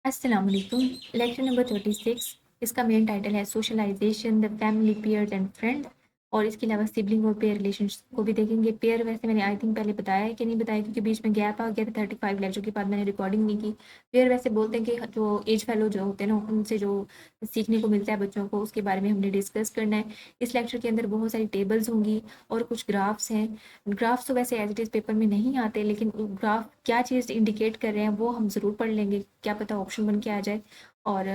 अस्सलाम वालेकुम। Lecture number 36। इसका मेन टाइटल है socialization the family peers and friend, और इसके अलावा सिबलिंग और पेयर रिलेशंस को भी देखेंगे। पेयर वैसे मैंने आई थिंक पहले बताया है कि नहीं बताया, क्योंकि बीच में गैप आ गया था 35 लेक्चर के बाद मैंने रिकॉर्डिंग नहीं की। पेयर वैसे बोलते हैं कि जो एज फेलो जो होते हैं ना, उनसे जो सीखने को मिलता है बच्चों को, उसके बारे में हमने डिस्कस करना है। इस लेक्चर के अंदर बहुत सारी टेबल्स होंगी और कुछ ग्राफ्स हैं। ग्राफ्स तो वैसे एज इट इज़ पेपर में नहीं आते, लेकिन ग्राफ क्या चीज़ इंडिकेट कर रहे हैं वो हम ज़रूर पढ़ लेंगे, क्या पता ऑप्शन बन के आ जाए। और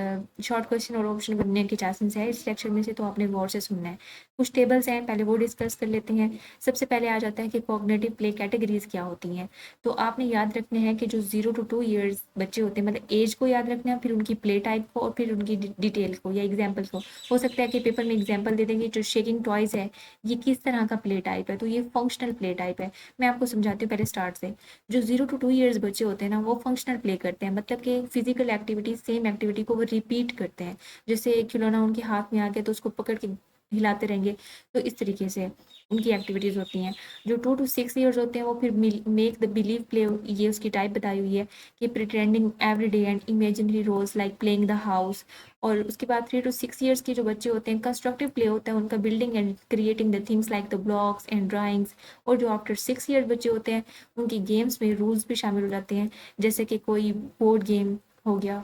शॉर्ट क्वेश्चन और ऑप्शन बनने के चांसेस है इस लेक्चर में से, तो आपने गौर से सुनना है। कुछ टेबल्स हैं, पहले वो डिस्कस कर लेते हैं। सबसे पहले आ जाता है कि कॉग्निटिव प्ले कैटेगरीज क्या होती हैं। तो आपने याद रखना है कि जो 0 to 2 ईयर्स बच्चे होते हैं, मतलब एज को याद रखना है, फिर उनकी प्ले टाइप को और फिर उनकी डिटेल को या एग्जाम्पल को। हो सकता है कि पेपर में एग्जाम्पल दे देंगे, जो शेकिंग टॉयज है ये किस तरह का प्ले टाइप है, तो ये फंक्शनल प्ले टाइप है। मैं आपको समझाती हूँ पहले स्टार्ट से। जो 0 to 2 ईयर्स बच्चे होते हैं ना, वो फंक्शनल प्ले करते हैं, मतलब कि फिजिकल एक्टिविटी, सेम एक्टिविटी को वो रिपीट करते हैं। जैसे खिलौना उनके हाथ में आ गया तो उसको पकड़ के हिलाते रहेंगे, तो इस तरीके से उनकी एक्टिविटीज़ होती हैं। जो 2 to 6 ईयर्स होते हैं वो फिर मेक द बिलीव प्ले, ये उसकी टाइप बताई हुई है कि pretending every day and imaginary roles like playing the house. और उसके बाद 3 to 6 ईयर्स के जो बच्चे होते हैं, कंस्ट्रक्टिव प्ले होता है उनका, building and creating the things like the blocks and drawings. और जो आफ्टर 6 ईयर बच्चे होते हैं, उनकी गेम्स में रूल्स भी शामिल हो जाते हैं, जैसे कि कोई बोर्ड गेम हो गया,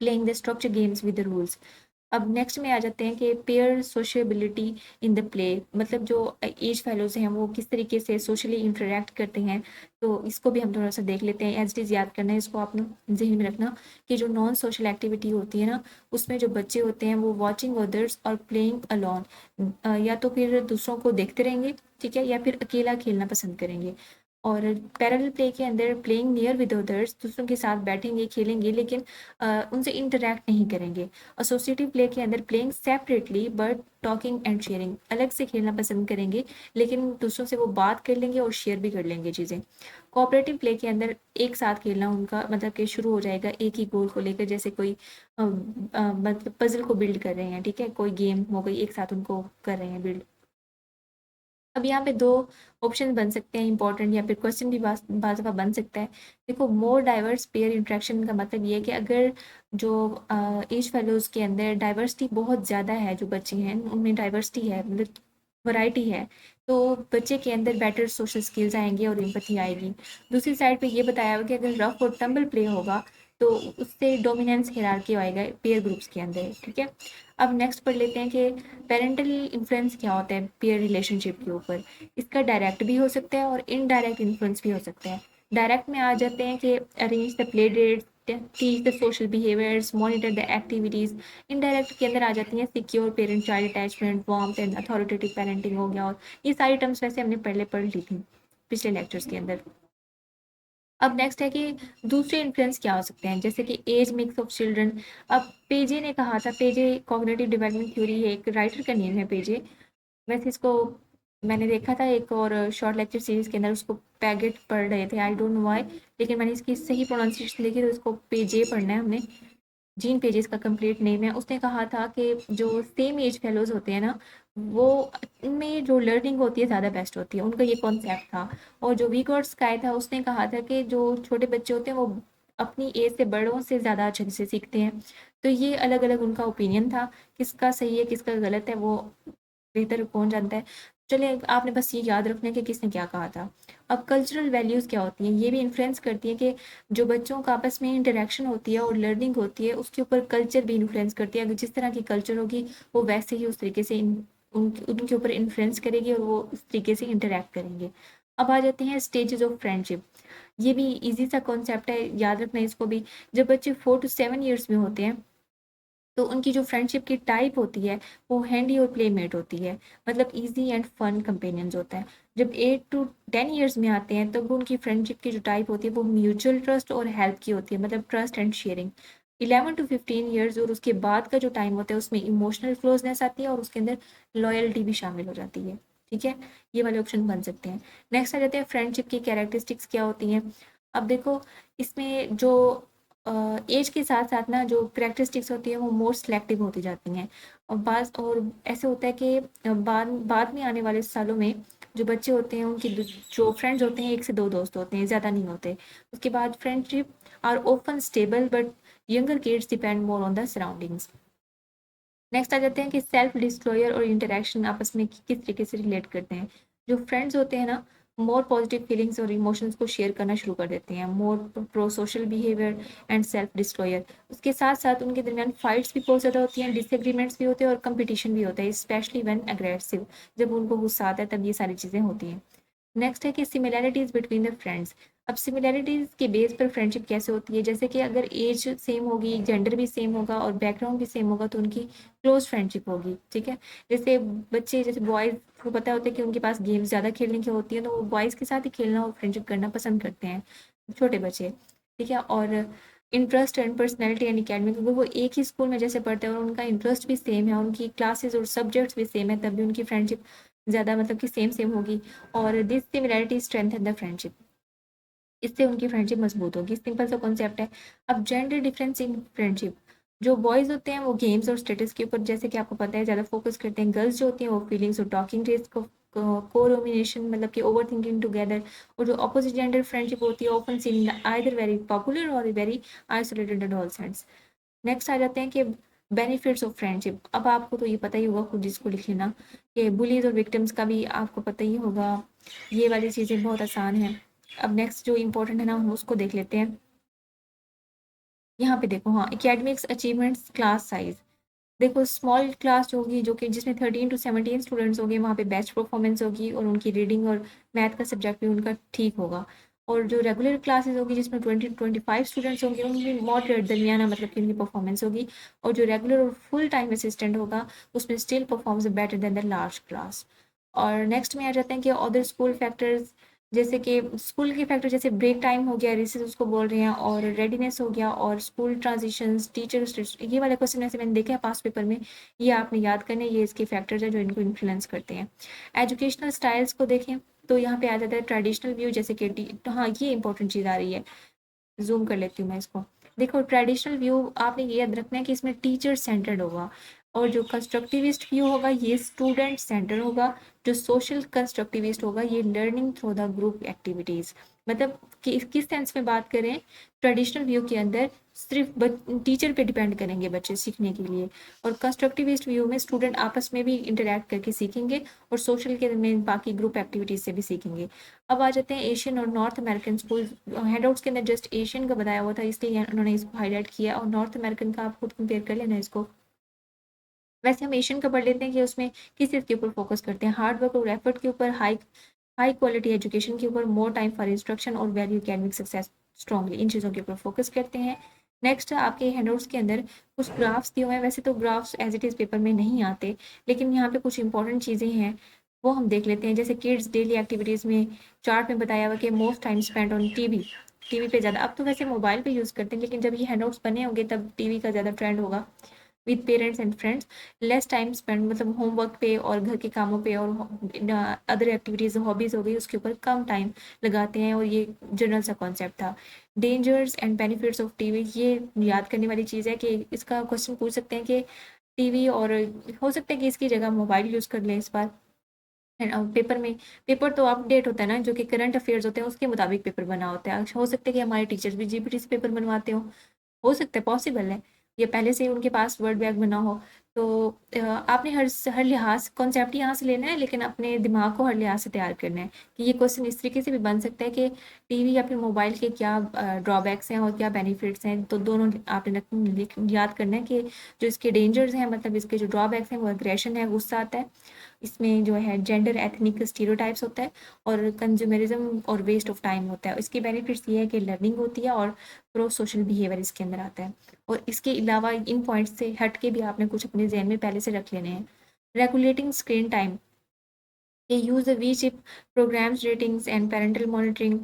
playing the structure games with the rules. अब नेक्स्ट में आ जाते हैं कि पेयर सोशेबिलिटी इन द प्ले, मतलब जो एज फेलोज हैं वो किस तरीके से सोशली इंटरेक्ट करते हैं। तो इसको भी हम थोड़ा सा देख लेते हैं। एज इट इज़ याद करना है, इसको आपने जहन में रखना कि जो नॉन सोशल एक्टिविटी होती है ना, उसमें जो बच्चे होते हैं वो वॉचिंग अदर्स और प्लेइंग अलोन, या तो फिर दूसरों को देखते रहेंगे, ठीक है, या फिर अकेला खेलना पसंद करेंगे। और पैरेलल प्ले के अंदर प्लेइंग नियर विद अदर्स, दूसरों के साथ बैठेंगे खेलेंगे, लेकिन उनसे इंटरेक्ट नहीं करेंगे। एसोसिएटिव प्ले के अंदर playing separately but talking and sharing, अलग से खेलना पसंद करेंगे, लेकिन दूसरों से वो बात कर लेंगे और शेयर भी कर लेंगे चीज़ें। कोऑपरेटिव प्ले के अंदर एक साथ खेलना उनका मतलब कि शुरू हो जाएगा एक ही गोल को लेकर, जैसे कोई मतलब पजल को बिल्ड कर रहे हैं, ठीक है, कोई गेम हो गई, एक साथ उनको कर रहे हैं बिल्ड। अब यहाँ पे दो ऑप्शन बन सकते हैं इंपॉर्टेंट, या फिर क्वेश्चन भी बाज़ दफ़ा बन सकता है। देखो, मोर डाइवर्स पेयर इंटरेक्शन का मतलब ये है कि अगर जो एज फेलोज़ के अंदर डाइवर्सिटी बहुत ज़्यादा है, जो बच्चे हैं उनमें डाइवर्सिटी है, मतलब वैरायटी है, तो बच्चे के अंदर बेटर सोशल स्किल्स आएंगे और एम्पैथी आएगी। दूसरी साइड पे ये बताया हुआ कि अगर रफ और टम्बल प्ले होगा तो उससे डोमिनेंस हिरार्की आएगा पेयर ग्रुप्स के अंदर, ठीक है। अब नेक्स्ट पढ़ लेते हैं कि पेरेंटल इन्फ्लुएंस क्या होता है पेयर रिलेशनशिप के ऊपर। इसका डायरेक्ट भी हो सकता है और इनडायरेक्ट इन्फ्लुएंस भी हो सकता है। डायरेक्ट में आ जाते हैं कि arrange the play dates, teach the social behaviours, monitor the activities. Indirect के अंदर आ जाती हैं secure parent child attachment, warmth and authoritative parenting हो गया, और ये सारी टर्म्स वैसे हमने पहले पढ़ ली थी पिछले लेक्चर्स के अंदर। अब नेक्स्ट है कि दूसरे इन्फ्लुएंस क्या हो सकते हैं, जैसे कि एज मिक्स ऑफ चिल्ड्रन। अब पेजे ने कहा था, पेजे कॉग्निटिव डेवलपमेंट थ्योरी है, एक राइटर का नेम है पेजे। वैसे इसको मैंने देखा था एक और शॉर्ट लेक्चर सीरीज के अंदर, उसको पैगेट पढ़ रहे थे, आई डोंट नो व्हाई, लेकिन मैंने इसकी सही प्रोनाउंसिएशन देखी तो इसको पेजे पढ़ना है हमने। जीन पेजेस का कंप्लीट नेम है। उसने कहा था कि जो सेम एज फेलोज होते हैं ना, वो उनमें जो लर्निंग होती है ज़्यादा बेस्ट होती है, उनका ये कॉन्सेप्ट था। और जो वी गॉट स्काई था, उसने कहा था कि जो छोटे बच्चे होते हैं वो अपनी एज से बड़ों से ज़्यादा अच्छे से सीखते हैं। तो ये अलग अलग उनका ओपिनियन था, किसका सही है किसका गलत है वो बेहतर कौन जानता है। चलिए, आपने बस ये याद रखना है कि किसने क्या कहा था। अब कल्चरल वैल्यूज़ क्या होती हैं, ये भी इन्फ्लुएंस करती हैं कि जो बच्चों का आपस में इंटरेक्शन होती है और लर्निंग होती है, उसके ऊपर कल्चर भी इन्फ्लुएंस करती है। अगर जिस तरह की कल्चर होगी वो वैसे ही उस तरीके से उनके ऊपर इन्फ्लुएंस करेगी और वो उस तरीके से इंटरेक्ट करेंगे। अब आ जाते हैं स्टेजेस ऑफ फ्रेंडशिप। ये भी इजी सा कॉन्सेप्ट है, याद रखना है इसको भी। जब बच्चे 4 to 7 ईयर्स में होते हैं तो उनकी जो फ्रेंडशिप की टाइप होती है वो हैंडी और प्लेमेट होती है, मतलब इजी एंड फन कंपेनियंस होता है। जब 8 to 10 ईयर्स में आते हैं तब उनकी फ्रेंडशिप की जो टाइप होती है वो म्यूचुअल ट्रस्ट और हेल्प की होती है, मतलब trust and sharing. 11 to 15 years और उसके बाद का जो टाइम होता है उसमें इमोशनल क्लोजनेस आती है और उसके अंदर लॉयल्टी भी शामिल हो जाती है, ठीक है। ये वाले ऑप्शन बन सकते हैं। नेक्स्ट आ जाते हैं फ्रेंडशिप की कैरेक्टरिस्टिक्स क्या होती हैं। अब देखो, इसमें जो एज के साथ साथ ना जो करेक्टरिस्टिक्स होती है वो मोर सिलेक्टिव होती जाती हैं। और ऐसे होता है कि बाद बाद में आने वाले सालों में जो बच्चे होते हैं उनकी जो फ्रेंड्स होते हैं 1 से 2 दोस्त होते हैं, ज़्यादा नहीं होते। उसके बाद friendship are open stable but younger kids depend more on the surroundings. Next आ जाते हैं कि सेल्फ डिस्क्लोजर और इंटरेक्शन आपस में किस तरीके से रिलेट करते हैं। जो फ्रेंड्स होते हैं ना, मोर पॉजिटिव फीलिंग्स और इमोशंस को शेयर करना शुरू कर देते हैं, more pro social behaviour and self disclosure. उसके साथ साथ उनके दरमियान फाइट्स भी बहुत ज़्यादा होती हैं, डिसएग्रीमेंट्स भी होते हैं और कंपटीशन भी होता है, स्पेशली व्हेन अग्रेसिव, जब उनको गुस्सा आता है तब ये सारी चीज़ें होती हैं। नेक्स्ट है कि सिमिलैरिटीज बिटवीन द फ्रेंड्स। अब सिमिलैरिटीज के बेस पर फ्रेंडशिप कैसे होती है, जैसे कि अगर एज सेम होगी, जेंडर भी सेम होगा और बैकग्राउंड भी सेम होगा तो उनकी क्लोज फ्रेंडशिप होगी, ठीक है। जैसे बच्चे, जैसे बॉयज़ को पता होता है कि उनके पास गेम्स ज़्यादा खेलने की होती है तो वो बॉयज़ के साथ ही खेलना और फ्रेंडशिप करना पसंद करते हैं, छोटे बच्चे, ठीक है। और interest and personality and academic, अगर वो एक ही स्कूल में जैसे पढ़ते हैं और उनका इंटरेस्ट भी सेम है, उनकी क्लासेस और सब्जेक्ट्स भी सेम है, तब भी उनकी फ्रेंडशिप ज़्यादा मतलब कि सेम सेम होगी। और this similarity strengthen the friendship, इससे उनकी फ्रेंडशिप मजबूत होगी। सिंपल सा कॉन्सेप्ट है। अब जेंडर डिफरेंस इन फ्रेंडशिप, जो बॉयज़ होते हैं वो गेम्स और स्टेटस के ऊपर, जैसे कि आपको पता है, ज़्यादा फोकस करते हैं। गर्ल्स जो होती हैं वो फीलिंग्स और टॉकिंग रेस को कोरोमिनेशन, मतलब कि ओवर थिंकिंग टुगेदर। और जो अपोजिट जेंडर फ्रेंडशिप होती है often seen either very popular और वेरी आइसोलेटेड एडोलसेंट्स। नेक्स्ट आ जाते हैं कि बेनिफिट्स ऑफ फ्रेंडशिप। अब आपको तो ये पता ही होगा, खुद इसको लिख लेना, कि बुलीज और विक्टिम्स का भी आपको पता ही होगा, ये वाली चीज़ें बहुत आसान हैं। अब नेक्स्ट जो इम्पोर्टेंट है ना, हम उसको देख लेते हैं। यहाँ पे देखो, हाँ, एकेडमिक्स अचीवमेंट्स, क्लास साइज। देखो, स्मॉल क्लास जो होगी, जो कि जिसमें 13 to 17 स्टूडेंट्स होंगे, वहाँ पे बेस्ट परफॉर्मेंस होगी और उनकी रीडिंग और मैथ का सब्जेक्ट भी उनका ठीक होगा। और जो रेगुलर क्लासेस होगी जिसमें 20 to 25 स्टूडेंट्स होंगे, उनकी मॉडरेट दरमियाना मतलब कि उनकी परफॉर्मेंस होगी। और जो रेगुलर और फुल टाइम असिस्टेंट होगा उसमें still performs better than the large class. और नेक्स्ट में आ जाते हैं कि अदर स्कूल फैक्टर्स, जैसे कि स्कूल के फैक्टर, जैसे ब्रेक टाइम हो गया, रिसेस उसको बोल रहे हैं, और रेडीनेस हो गया, और स्कूल ट्रांजिशंस, टीचर्स, ये वाले क्वेश्चन ऐसे मैंने देखे हैं पास्ट पेपर में, ये आपने याद करने, ये इसके फैक्टर्स हैं जो इनको इन्फ्लुएंस करते हैं। एजुकेशनल स्टाइल्स को देखें तो यहाँ पे आ जाता है ट्रेडिशनल व्यू, जैसे कि तो हाँ, ये इंपॉर्टेंट चीज़ आ रही है, जूम कर लेती हूँ मैं इसको। देखो, ट्रेडिशनल व्यू आपने ये याद रखना है कि इसमें टीचर सेंटर्ड होगा, और जो कंस्ट्रक्टिविस्ट व्यू होगा ये स्टूडेंट सेंटर होगा। जो सोशल कंस्ट्रक्टिविस्ट होगा ये learning through the group activities. मतलब कि किस सेंस में बात करें, ट्रेडिशनल व्यू के अंदर सिर्फ टीचर पे डिपेंड करेंगे बच्चे सीखने के लिए, और कंस्ट्रक्टिविस्ट व्यू में स्टूडेंट आपस में भी इंटरेक्ट करके सीखेंगे और सोशल के में बाकी ग्रुप एक्टिविटीज़ से भी सीखेंगे। अब आ जाते हैं एशियन और नॉर्थ अमेरिकन स्कूल। हैंडआउट्स के अंदर जस्ट एशियन का बताया हुआ था, इसलिए उन्होंने इसको हाईलाइट किया, और नॉर्थ अमेरिकन का आप खुद कंपेयर कर लेना इसको। वैसे हम एशियन का पढ़ लेते हैं कि उसमें किस चीज़ के ऊपर फोकस करते हैं, हार्ड वर्क और एफर्ट के ऊपर, हाई हाई क्वालिटी एजुकेशन के ऊपर, मोर टाइम फॉर इंस्ट्रक्शन और वैल्यू एकेडमिक सक्सेस स्ट्रॉन्गली, इन चीज़ों के ऊपर फोकस करते हैं। नेक्स्ट आपके हैंडआउट्स के अंदर कुछ ग्राफ्स दिए हुए हैं, वैसे तो graphs as it is paper में नहीं आते, लेकिन यहाँ पे कुछ इंपॉर्टेंट चीज़ें हैं वो हम देख लेते हैं। जैसे किड्स डेली एक्टिविटीज़ में चार्ट में बताया हुआ कि most time spend on TV, TV पे ज़्यादा, अब तो वैसे मोबाइल पे यूज़ करते हैं, लेकिन जब ये हैंडआउट्स बने होंगे तब टीवी का ज़्यादा ट्रेंड होगा। With parents and friends, less time spend, मतलब होमवर्क पे और घर के कामों पे और अदर एक्टिविटीज़, हॉबीज़ हो गई, उसके ऊपर कम टाइम लगाते हैं, और ये जनरल सा कॉन्सेप्ट था। Dangers and benefits of TV, ये याद करने वाली चीज़ है कि इसका क्वेश्चन पूछ सकते हैं कि टीवी, और हो सकता है कि इसकी जगह मोबाइल यूज़ कर लें इस बार। पेपर में, पेपर तो अपडेट होता है ना, जो कि करंट अफेयर्स होते हैं उसके मुताबिक पेपर बना होता है। हो सकता है कि हमारे टीचर्स भी जीपीटी से पेपर बनवाते हो सकता है, पॉसिबल है, या पहले से ही उनके पास वर्ड बैग बना हो। तो आपने हर लिहाज कॉन्सेप्ट यहाँ से लेना है, लेकिन अपने दिमाग को हर लिहाज से तैयार करना है कि ये क्वेश्चन इस तरीके से भी बन सकता है कि टीवी या फिर मोबाइल के क्या ड्रॉबैक्स हैं और क्या बेनिफिट्स हैं। तो दोनों आपने याद करना है कि जो इसके डेंजर्स हैं, मतलब इसके जो ड्रॉबैक्स हैं, वो एग्रेशन है, गुस्सा आता है, इसमें जो है जेंडर एथनिक स्टीरियोटाइप्स होता है, और कंज्यूमरिज्म और वेस्ट ऑफ टाइम होता है। इसके बेनिफिट्स ये है कि लर्निंग होती है और प्रो सोशल बिहेवियर इसके अंदर आता है। और इसके अलावा इन पॉइंट्स से हट के भी आपने कुछ अपने जहन में पहले से रख लेने हैं। रेगुलेटिंग स्क्रीन टाइम, ये use the V chip programs, ratings and parental monitoring,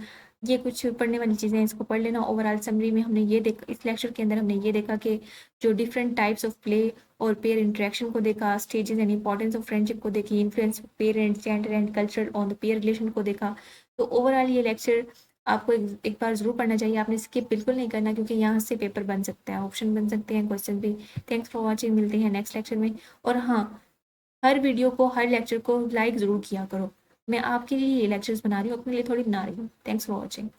ये कुछ पढ़ने वाली चीज़ें हैं, इसको पढ़ लेना। ओवरऑल समरी में हमने ये देखा, इस लेक्चर के अंदर हमने ये देखा कि जो डिफरेंट टाइप्स ऑफ प्ले और पेयर इंटरेक्शन को देखा, stages and importance of friendship को देखी, influence parents, gender and culture on the pair relation को देखा। तो ओवरऑल ये लेक्चर आपको एक बार ज़रूर पढ़ना चाहिए, आपने स्किप बिल्कुल नहीं करना, क्योंकि यहाँ से पेपर बन सकता है, ऑप्शन बन सकते हैं, क्वेश्चन भी। थैंक्स फॉर वॉचिंग, मिलते हैं नेक्स्ट लेक्चर में। और हाँ, हर वीडियो को, हर लेक्चर को लाइक ज़रूर किया करो। मैं आपके लिए ये लेक्चर्स बना रही हूँ, अपने लिए थोड़ी बना रही हूँ। Thanks for watching.